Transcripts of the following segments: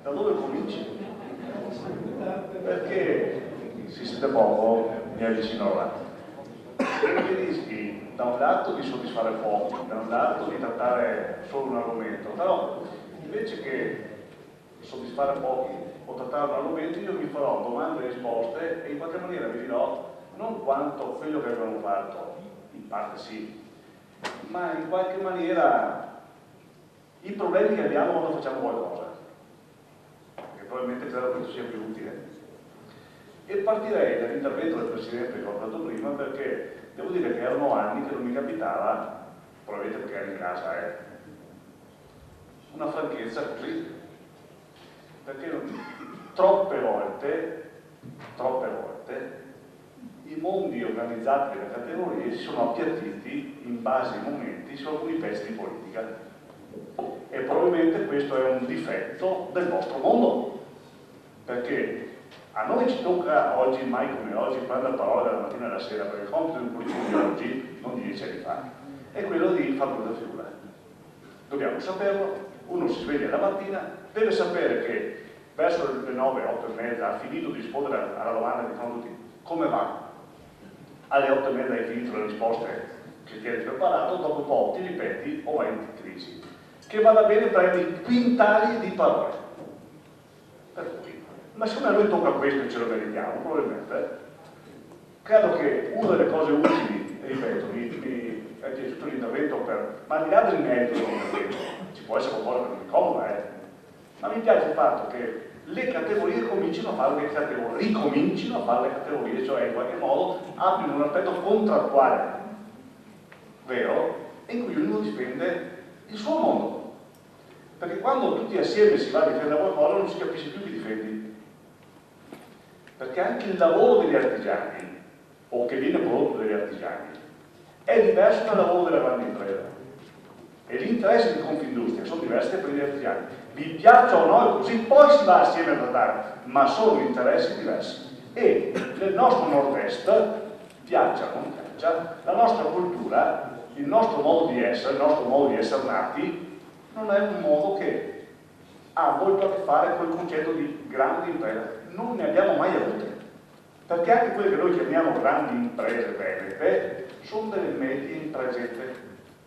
Da dove cominci? Perché si sente poco, mi avvicino là. Perché rischi da un lato di soddisfare pochi, da un lato di trattare solo un argomento, però invece che soddisfare pochi o trattare un argomento io mi farò domande e risposte e in qualche maniera vi dirò non quanto quello che abbiamo fatto, in parte sì, ma in qualche maniera i problemi che abbiamo quando facciamo qualcosa, che probabilmente credo che sia più utile. E partirei dall'intervento del Presidente che ho fatto prima, perché devo dire che erano anni che non mi capitava, probabilmente perché ero in casa, una franchezza così. Perché troppe volte, i mondi organizzati delle categorie si sono appiattiti in base ai momenti su alcuni pezzi di politica. E probabilmente questo è un difetto del vostro mondo, perché a noi ci tocca oggi, mai come oggi, prendere la parola dalla mattina alla sera, perché il compito di un politico di oggi, non di 10 anni fa, è quello di far brutta figura. Dobbiamo saperlo, uno si sveglia la mattina, deve sapere che verso le 9, 8 e mezza ha finito di rispondere alla domanda di fronte a tutti, come va? Alle 8 e mezza hai finito le risposte che ti eri preparato, dopo un po' ti ripeti o vai in crisi. Che vada bene prendi quintali di parole. Per cui, ma siccome a noi tocca questo e ce lo meritiamo, probabilmente, credo che una delle cose utili, ripeto, è tutto l'intervento per, ma al di là del merito dell'intervento, ci può essere qualcosa che non mi comoda, ma mi piace il fatto che le categorie ricomincino a fare le categorie, cioè in qualche modo abbiano un aspetto contrattuale, vero, in cui ognuno difende il suo mondo. Perché quando tutti assieme si va a difendere qualcosa non si capisce più chi difendi. Perché anche il lavoro degli artigiani, o che viene prodotto dagli artigiani, è diverso dal lavoro della grande impresa. E gli interessi di Confindustria sono diversi per gli artigiani. Vi piaccia o no, così poi si va assieme a trattare, ma sono interessi diversi. E nel nostro nord-est, piaccia o non piaccia, la nostra cultura, il nostro modo di essere, il nostro modo di essere nati, non è un modo che ha molto a che fare con il concetto di grandi imprese. Non ne abbiamo mai avute. Perché anche quelle che noi chiamiamo grandi imprese venete sono delle medie imprese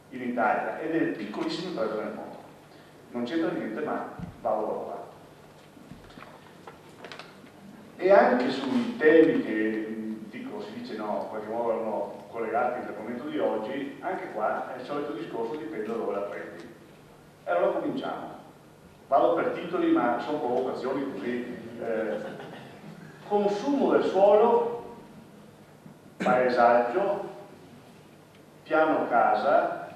in Italia e delle piccolissime imprese nel mondo. Non c'entra niente, ma vado da qua. E anche sui temi che dico, si dice no, in qualche modo erano collegati all'argomento di oggi, anche qua è il solito discorso, dipende da dove la prendi. E allora cominciamo. Vado per titoli, ma sono provocazioni così. Consumo del suolo, paesaggio, piano casa,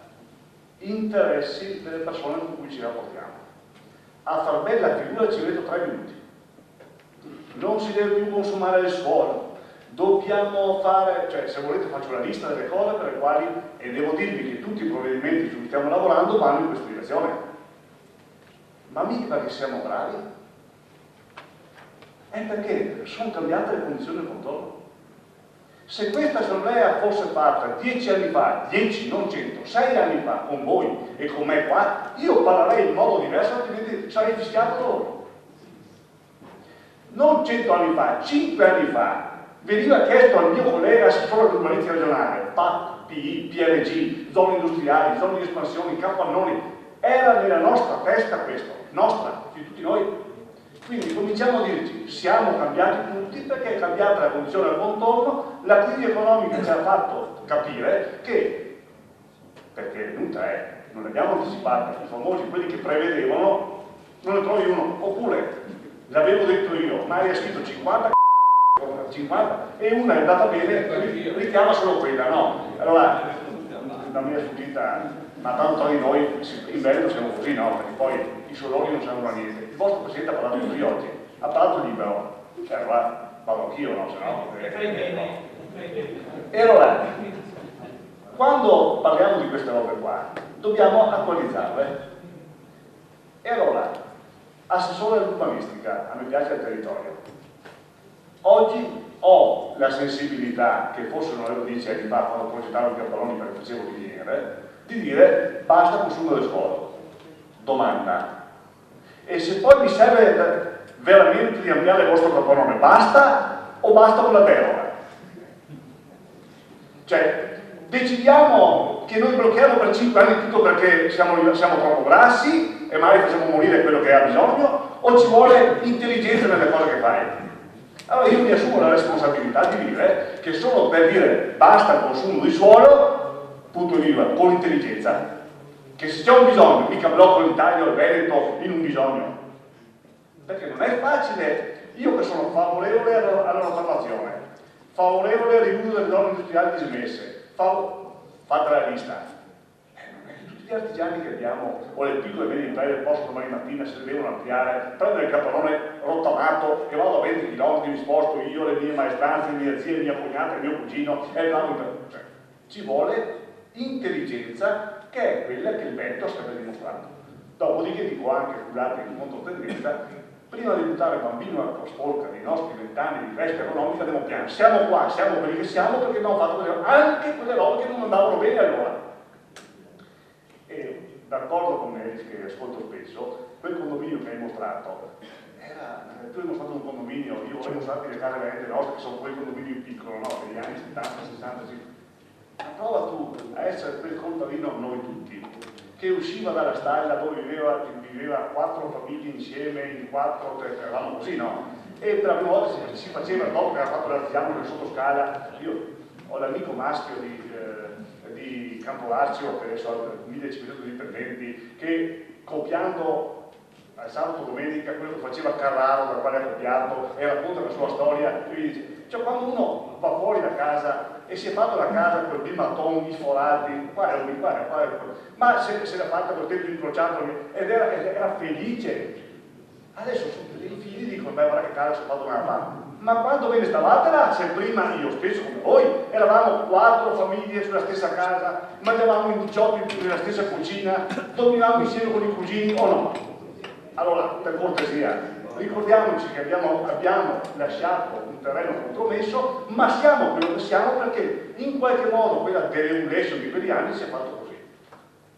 interessi delle persone con cui ci rapportiamo. A far bella figura ci metto 3 minuti. Non si deve più consumare il suolo, dobbiamo fare, cioè se volete faccio una lista delle cose per le quali, e devo dirvi che tutti i provvedimenti su cui stiamo lavorando vanno in questa direzione. Ma mica perché siamo bravi, è perché sono cambiate le condizioni del contorno. Se questa assemblea fosse fatta 10 anni fa, 10, non 100, 6 anni fa, con voi e con me qua, io parlerei in modo diverso, altrimenti sarei fischiato loro. Non 100 anni fa, 5 anni fa, veniva chiesto al mio collega assessore dell'urbanistica regionale, PAC, PI, PRG, zone industriali, zone di espansione, capannoni, era nella nostra testa questo, nostra, di tutti noi. Quindi cominciamo a dirci, siamo cambiati tutti perché è cambiata la condizione del contorno, la crisi economica ci ha fatto capire che, perché è venuta, non abbiamo anticipato, i famosi, quelli che prevedevano, non ne trovi uno, oppure l'avevo detto io, ma hai scritto 50 e una è andata bene, richiama solo quella, no? Allora, la mia sfuggita, ma tanto di noi in Veneto siamo così, no? Perché poi i soloni non servono a niente. Il vostro Presidente ha parlato così oggi, ha parlato libero, allora vado anch'io, no? Se no, e allora, quando parliamo di queste robe qua, dobbiamo attualizzarle. E allora, assessore all'urbanistica, a me piace il territorio. Oggi ho la sensibilità, che forse non avevo 10 anni fa, quando progettavo i capannoni perché facevo l'ingegnere, di dire basta consumo del suolo. Domanda: E se poi vi serve veramente di ampliare il vostro capannone, basta o basta con la deroga? Cioè, decidiamo che noi blocchiamo per 5 anni tutto perché siamo troppo grassi e magari facciamo morire quello che ha bisogno, o ci vuole intelligenza nelle cose che fai? Allora io mi assumo la responsabilità di dire che solo per dire basta il consumo di suolo, punto di vista, con intelligenza. Che se c'è un bisogno, mica blocco l'Italia o il Veneto in un bisogno. Perché non è facile. Io che sono favorevole alla rottamazione, favorevole al riuso delle zone industriali dismesse, fate la lista. Non è che tutti gli artigiani che abbiamo, o le piccole e medie imprese, possono domani mattina, se devono ampliare, prendere il capannone rottamato, che vado a 20 km, mi sposto io, le mie maestranze, mia zia, mia cognata, il mio cugino, e cioè, ci vuole intelligenza, che è quella che il Veneto sta dimostrando. Dopodiché dico anche, scusate, in controtendenza, prima di buttare il bambino alla sporca dei nostri 20 anni di crescita economica, andiamo piano. Siamo qua, siamo quelli che siamo, perché abbiamo fatto anche quelle robe che non andavano bene allora. E d'accordo con me, che ascolto spesso, quel condominio che hai mostrato, tu hai mostrato un condominio, io vorrei mostrarti le case veramente nostre, che sono quei condomini piccoli, no? Degli anni 70, 60, 50. Ma prova tu a essere quel contadino, noi tutti, che usciva dalla stalla dove viveva 4 famiglie insieme, in 4, eravamo così, no? E per la prima volta si faceva, dopo che aveva fatto l'artigiano nel sottoscala, io ho l'amico maschio di Campolarcio, che adesso ha 1500 dipendenti, che copiando al sabato domenica quello che faceva Carraro, da quale ha copiato, e racconta la sua storia, e mi dice, cioè quando uno va fuori da casa e si è fatto la casa con i mattoni, i forati, ma se l'ha fatta col tetto incrociato ed era felice. Adesso i figli dicono, beh guarda che casa si è fatto una parte. Ma quando ve ne stavatela, se prima io stesso come voi eravamo 4 famiglie sulla stessa casa, mangiavamo in 18 nella stessa cucina, dormivamo insieme con i cugini o no? Allora, per cortesia, ricordiamoci che abbiamo lasciato un terreno compromesso, ma siamo quello che siamo perché in qualche modo quella deregulation di quegli anni si è fatto così.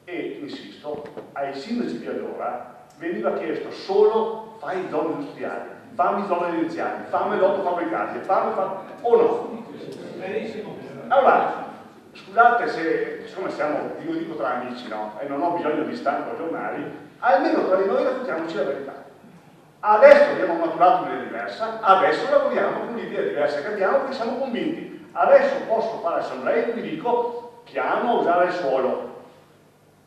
E, insisto, ai sindaci di allora veniva chiesto solo fai zone industriali, fammi zone residenziali, fammi lotto fabbricati, o no? Allora, scusate se, siccome siamo, io dico tra amici, no? E non ho bisogno di stampa o giornali, almeno tra di noi raccontiamoci la verità. Adesso abbiamo maturato un'idea diversa, adesso lavoriamo con un'idea diversa che abbiamo perché siamo convinti. Adesso posso fare assemblee e vi dico piano a usare il suolo.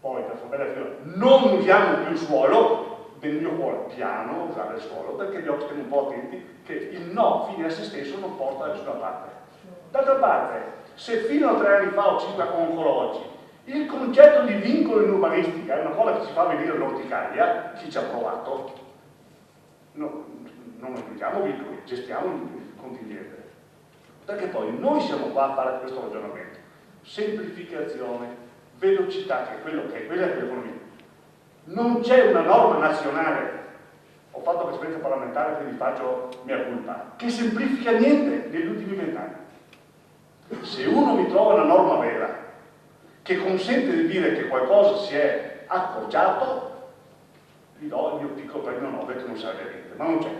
Poi per fare bella figura, non usiamo più il suolo, nel mio cuore piano a usare il suolo, perché gli occhi stiamo un po' attenti che il no fine a se stesso non porta da nessuna parte. D'altra parte, se fino a 3 anni fa o 5 o ancora oggi il concetto di vincolo in urbanistica è una cosa che ci fa venire l'orticaria, chi ci ha provato, no, non applichiamo vincoli, gestiamo il contingente. Perché poi noi siamo qua a fare questo ragionamento. Semplificazione, velocità, che è quello che è, quella è l'economia. Non c'è una norma nazionale, ho fatto esperienza parlamentare, quindi faccio mia colpa, che semplifica niente negli ultimi 20 anni. Se uno mi trova una norma vera che consente di dire che qualcosa si è accorciato, gli do il mio piccolo premio Nobel che non serve a niente, ma non c'è.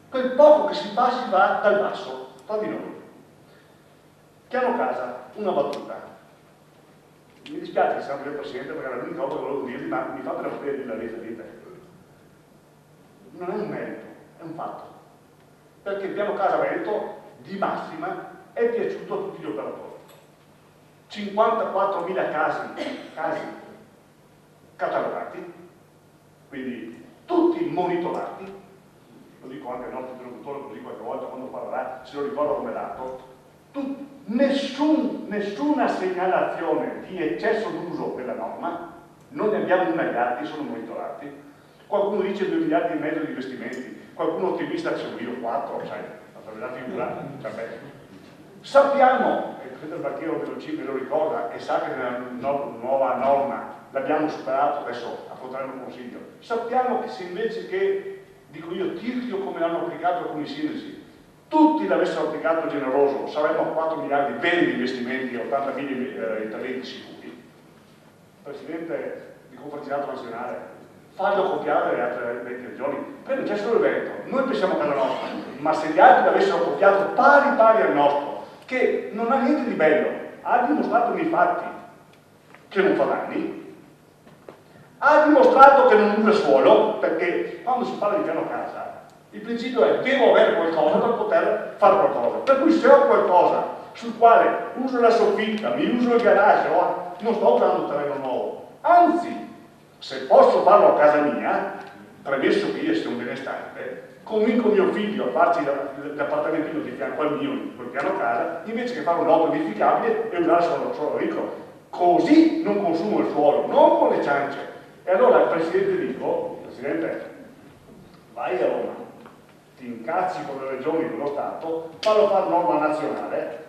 Quel poco che si fa dal basso, tra di noi. Piano casa, una battuta. Mi dispiace che sia anche il Presidente perché era l'unica cosa che volevo dirgli, ma mi fa per sapere di la vita di te. Non è un merito, è un fatto. Perché il piano casa Veneto di massima è piaciuto a tutti gli operatori. 54.000 casi catalogati, quindi tutti monitorati, lo dico anche al nostro interlocutore così qualche volta quando parlerà, se lo ricordo come dato, nessuna segnalazione di eccesso d'uso della norma, non ne abbiamo una agli atti, sono monitorati. Qualcuno dice 2,5 miliardi di investimenti, qualcuno ottimista dice io 4, sai, la figura, sappiamo, e credo il banchiero Velocini me lo ricorda e sa che nella nuova norma l'abbiamo superato, adesso affronteremo un consiglio, sappiamo che se invece che, dico io, tirchio come l'hanno applicato alcuni sindaci, tutti l'avessero applicato generoso, saremmo a 4 miliardi veri di investimenti e 80.000 interventi sicuri. Presidente di Conferenziato Nazionale, fallo copiare le altre 20 regioni, perché c'è solo il Veneto, noi pensiamo a casa nostra, ma se gli altri l'avessero copiato pari al nostro, che non ha niente di bello, ha dimostrato nei fatti che non fa danni, ha dimostrato che non usa suolo, perché quando si parla di piano casa, il principio è devo avere qualcosa per poter fare qualcosa. Per cui se ho qualcosa sul quale uso la soffitta, mi uso il garage, non sto usando un terreno nuovo. Anzi, se posso farlo a casa mia, premesso che io sia un benestante, convinco mio figlio a farci l'appartamentino di fianco al mio, quel piano casa, invece che fare un'auto edificabile e usare solo ricco. Così non consumo il suolo, non con le ciance. E allora il Presidente dico, Presidente, vai a Roma, ti incazzi con le regioni e con lo Stato, fallo fare norma nazionale,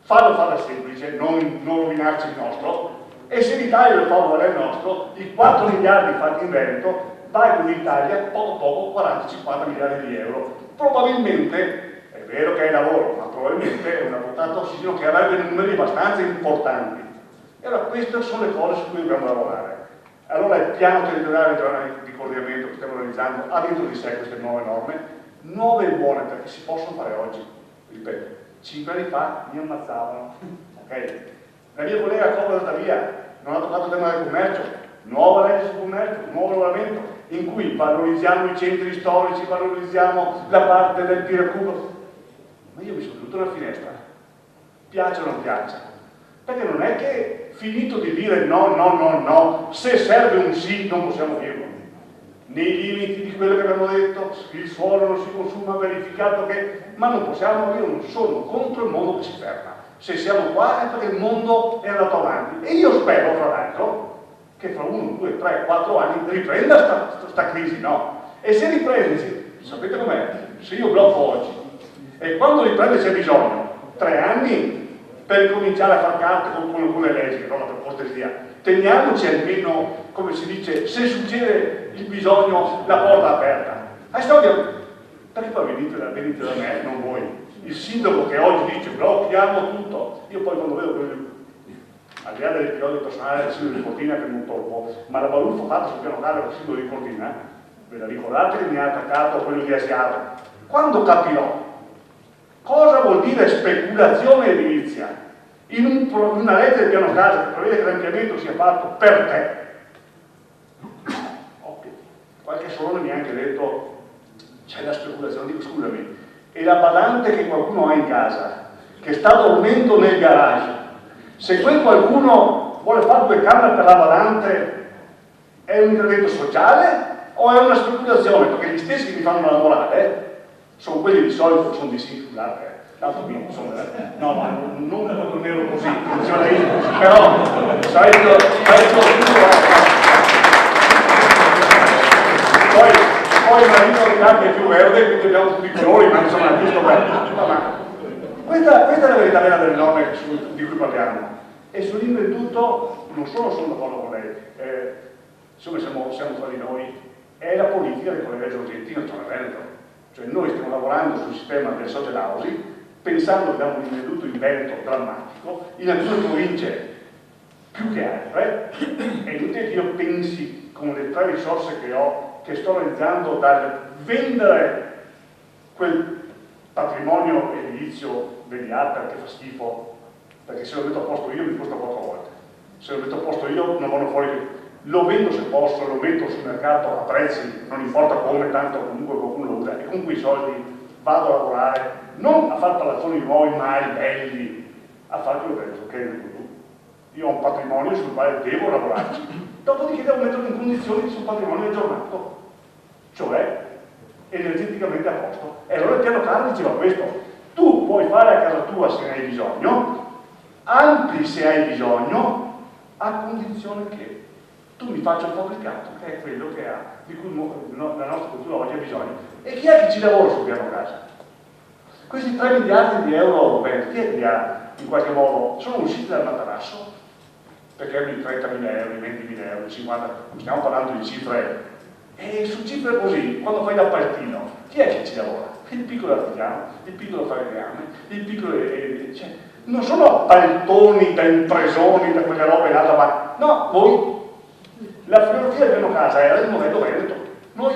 fallo fare semplice, non rovinarci il nostro, e se l'Italia lo fa valere il nostro, i 4 miliardi fatti in Veneto, vai con l'Italia poco 40-50 miliardi di euro. Probabilmente, è vero che è lavoro, ma probabilmente è un avvocato ossigeno che avrebbe numeri abbastanza importanti. E allora queste sono le cose su cui dobbiamo lavorare. Allora il piano territoriale regionale di coordinamento che stiamo realizzando ha dentro di sé queste nuove norme, nuove e buone perché si possono fare oggi. Ripeto, 5 anni fa mi ammazzavano. Okay? La mia collega Coppola è andata via, non ha toccato il tema del commercio, nuova legge sul commercio, nuovo regolamento, in cui valorizziamo i centri storici, valorizziamo la parte del recupero. Ma io mi sono chiuso la finestra, piace o non piace? Perché non è che finito di dire no, se serve un sì non possiamo dirlo. Nei limiti di quello che abbiamo detto, il suolo non si consuma, verificato che... Ma non possiamo, io non sono contro il mondo che si ferma. Se siamo qua è perché il mondo è andato avanti. E io spero, fra l'altro, che fra 1, 2, 3, 4 anni riprenda sta crisi, no? E se riprende, sapete com'è? Se io blocco oggi, e quando riprende c'è bisogno, 3 anni per cominciare a far carte con le leggi, no? Per cortesia. Teniamoci almeno, come si dice, se succede il bisogno, la porta aperta. Perché poi venite da me, non voi. Il sindaco che oggi dice blocchiamo tutto, io poi quando vedo quello, al di là dell'episodio personale del sindaco di Cortina che non tolgo, ma la baluffa fatta sul piano casa del sindaco di Cortina, ve la ricordate che mi ha attaccato quello di Asiago? Quando capirò cosa vuol dire speculazione edilizia in una legge del piano casa che prevede che l'ampliamento sia fatto per te? Qualche solone mi ha anche detto c'è la speculazione, dico scusami, e la badante che qualcuno ha in casa, che sta dormendo nel garage, se quel qualcuno vuole fare 2 camere per la badante, è un intervento sociale o è una speculazione? Perché gli stessi che mi fanno la morale sono quelli di solito che sono di sì, scusate, tanto qui sono, non ero così, però sai poi il marito di latte è più verde, quindi abbiamo tutti i colori, ma insomma è giusto questa è la verità vera delle norme di cui parliamo. E sull'inventuto non sono d'accordo con lei, insomma siamo tra di noi, è la politica del collega Giorgentino, cioè Veneto. Cioè noi stiamo lavorando sul sistema del social housing, pensando che abbiamo un invenduto in Veneto drammatico, in alcune province più che altre, è inutile che io pensi con le 3 risorse che ho, che sto realizzando dal vendere quel patrimonio edilizio degli Alper che fa schifo, perché se lo metto a posto io mi costa 4 volte, se lo metto a posto io non vanno fuori, lo vendo se posso, lo metto sul mercato a prezzi, non importa come, tanto comunque qualcuno lo usa, e con quei soldi vado a lavorare, non a fare palazzoni nuovi, mai belli, a fare quello che è tu. Io ho un patrimonio sul quale devo lavorarci, dopodiché devo metterlo in condizioni sul patrimonio aggiornato, cioè energeticamente a posto. E allora il piano casa diceva questo: tu puoi fare a casa tua se ne hai bisogno, ampli se hai bisogno, a condizione che tu mi faccia il fabbricato, che è quello che ha, di cui la nostra cultura oggi ha bisogno. E chi è che ci lavora sul piano casa? Questi 3 miliardi di euro, chi è che li ha in qualche modo? Sono usciti dal materasso? Perché erano i 30.000 euro, i 20.000 euro, i 50, stiamo parlando di cifre. E su cifre così, quando fai l'appaltino, chi è che ci lavora? Il piccolo artigiano, il piccolo falegname, il piccolo... cioè, non sono appaltoni da impresoni, da quelle robe là, ma no, voi La filosofia del piano casa era il modello Veneto. Noi,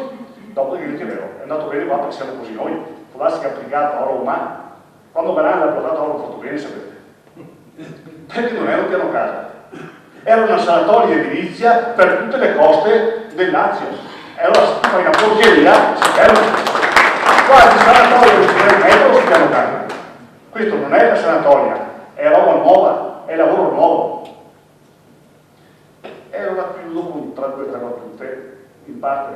dopo che è andato bene qua perché siamo così noi, può darsi che applicato a Roma, quando Verano l'ha portato a Roma, fatto bene, sapete. Perché non era un piano casa, era una sanatoria edilizia per tutte le coste del Lazio. E allora se tu fai una porcheria, si ferma. Quasi sanatoria del metro si piano casa. Questo non è la sanatoria, è roba nuova, è lavoro nuovo. E allora chiudo con tra due o tre battute, in parte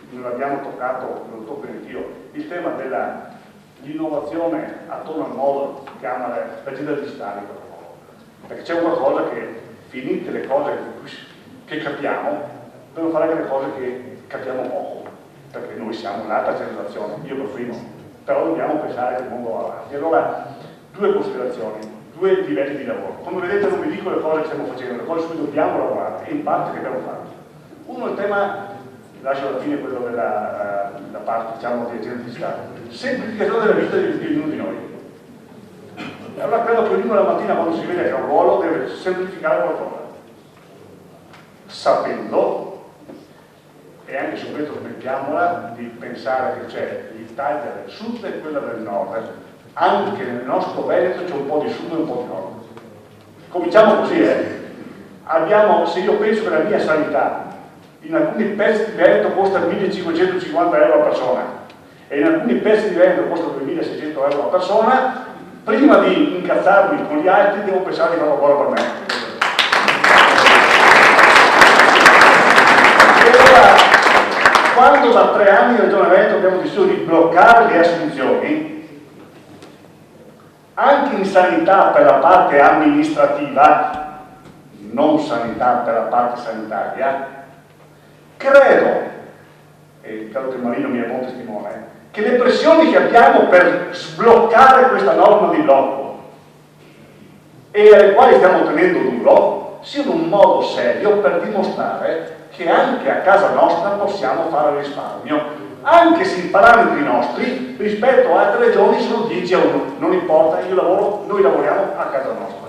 non abbiamo toccato, lo tocco anch'io, il tema dell'innovazione attorno al modo che chiama l'agenda digitale. Perché c'è una cosa che, finite le cose che capiamo, dobbiamo fare anche le cose che capiamo poco, perché noi siamo un'altra generazione, io per primo, però dobbiamo pensare che il mondo va avanti. Allora, due considerazioni, due livelli di lavoro. Come vedete non vi dico le cose che stiamo facendo, le cose su cui dobbiamo lavorare, e in parte che abbiamo fatto. Uno è il tema, lascio alla fine quello della parte, diciamo, di agenda digitale, semplificazione della vita di ognuno di noi. E allora credo che ognuno la mattina quando si vede che ha un ruolo deve semplificare qualcosa, sapendo, e anche su questo smettiamola di pensare che c'è l'Italia del sud e quella del nord. Anche nel nostro Veneto c'è un po' di sud e un po' di nord. Cominciamo così, se io penso che la mia sanità in alcuni pezzi di Veneto costa 1.550 euro a persona e in alcuni pezzi di Veneto costa 2.600 euro a persona, prima di incazzarmi con gli altri devo pensare di fare lavoro per me. E allora, quando da 3 anni in Regione Veneto abbiamo deciso di bloccare le assunzioni, anche in sanità per la parte amministrativa, non sanità per la parte sanitaria, credo, e credo che Marino mi è buon testimone, che le pressioni che abbiamo per sbloccare questa norma di blocco e alle quali stiamo tenendo duro siano un modo serio per dimostrare che anche a casa nostra possiamo fare risparmio, anche se i parametri nostri rispetto a altre regioni sono 10 a 1, non importa, noi lavoriamo a casa nostra.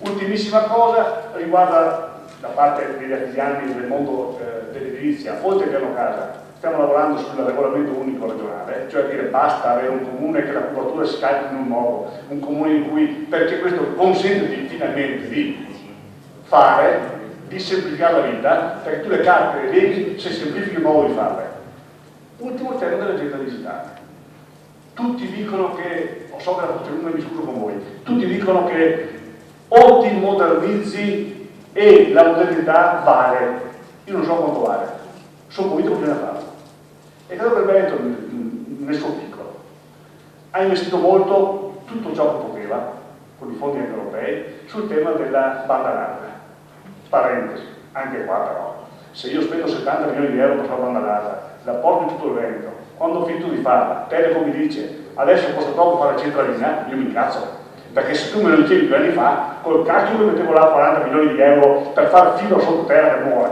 Ultimissima cosa riguarda la parte degli artigiani del mondo dell'edilizia, oltre al piano casa. Stiamo lavorando sul regolamento unico regionale, cioè dire basta avere un comune che la copertura si calcoli in un modo, un comune in cui, perché questo consente finalmente di fare, di semplificare la vita, perché tu le carte le leghi se semplifichi il modo di farle. Ultimo tema dell'agenda digitale. Tutti dicono che, so che la faccio lunga e mi scuso con voi, tutti dicono che o ti modernizzi e la modernità vale. Io non so quanto vale, sono convinto che bisogna farlo. E credo che il Veneto, nel suo piccolo, ha investito molto tutto ciò che poteva, con i fondi anche europei, sul tema della banda larga. Parentesi, anche qua però, se io spendo 70 milioni di euro per fare banda larga, la porto in tutto il Veneto, quando ho finito di farla, Telecom mi dice adesso costa troppo fare la centralina, io mi incazzo. Perché se tu me lo dicevi 2 anni fa, col cacchio mi mettevo là 40 milioni di euro per fare filo sottoterra che muore.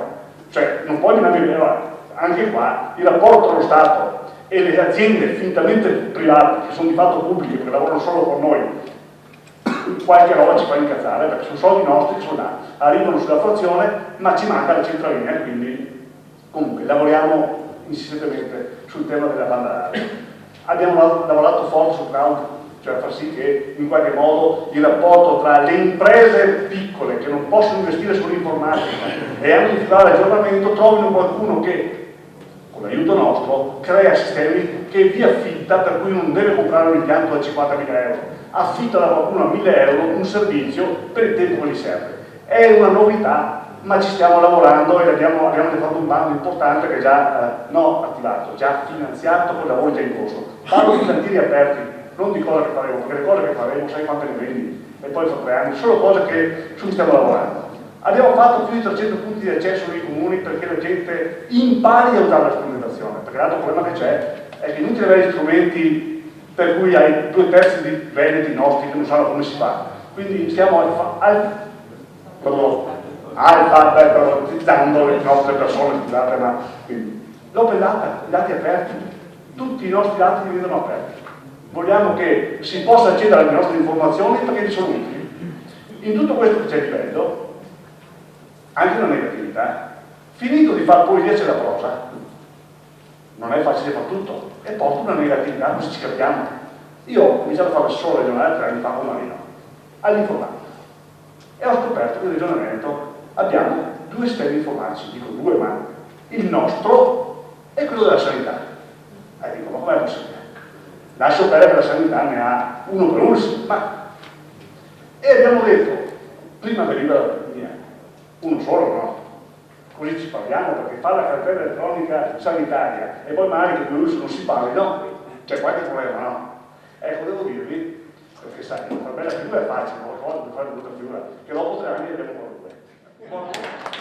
Cioè, non puoi nemmeno anche qua il rapporto tra lo Stato e le aziende fintamente private, che sono di fatto pubbliche, perché lavorano solo con noi, qualche roba ci fa incazzare, perché sono soldi nostri, sono là, arrivano sulla frazione, ma ci manca la centralina, quindi comunque lavoriamo insistentemente sul tema della banda larga. Abbiamo lavorato forte sul cloud, cioè far sì che in qualche modo il rapporto tra le imprese piccole che non possono investire sull'informatica e hanno di fare aggiornamento trovino qualcuno che con l'aiuto nostro crea sistemi che vi affitta, per cui non deve comprare un impianto da 50.000 euro, affitta da qualcuno a 1.000 euro un servizio per il tempo che gli serve. È una novità, ma ci stiamo lavorando e abbiamo fatto un bando importante che è già attivato, già finanziato, con lavori già in corso. Parlo di cantieri aperti, non di cose che faremo, perché le cose che faremo sai quante ne vendi e poi fra 3 anni, sono cose su cui stiamo lavorando. Abbiamo fatto più di 300 punti di accesso nei comuni perché la gente impari a usare la strumentazione, perché l'altro problema che c'è è che è inutile avere strumenti per cui hai 2/3 di veneti nostri che non sanno come si fa. Quindi stiamo alfabetizzando le nostre persone, scusate, ma quindi l'open data, i dati aperti, tutti i nostri dati diventano aperti. Vogliamo che si possa accedere alle nostre informazioni perché ci sono utili. In tutto questo che c'è di bello, anche una negatività, Finito di fare poesia c'è la prosa, non è facile fare tutto, e porta una negatività, così ci capiamo. Io ho cominciato a fare solo ragionare 3 anni fa con Marino, all'informatica, e ho scoperto che nel ragionamento abbiamo 2 sistemi informatici, dico 2, ma il nostro e quello della sanità. Dico, ma com'è possibile? Lascio perdere che la sanità ne ha uno per uno, ma... E abbiamo detto, prima veniva uno solo, no? Così ci parliamo, perché fare la cartella elettronica sanitaria e poi magari che 2 russi non si parlino, c'è qualche problema, no? Ecco, devo dirvi, perché sai, una bella figura è facile, qualcosa per fare una brutta figura, che dopo 3 anni abbiamo ancora 2.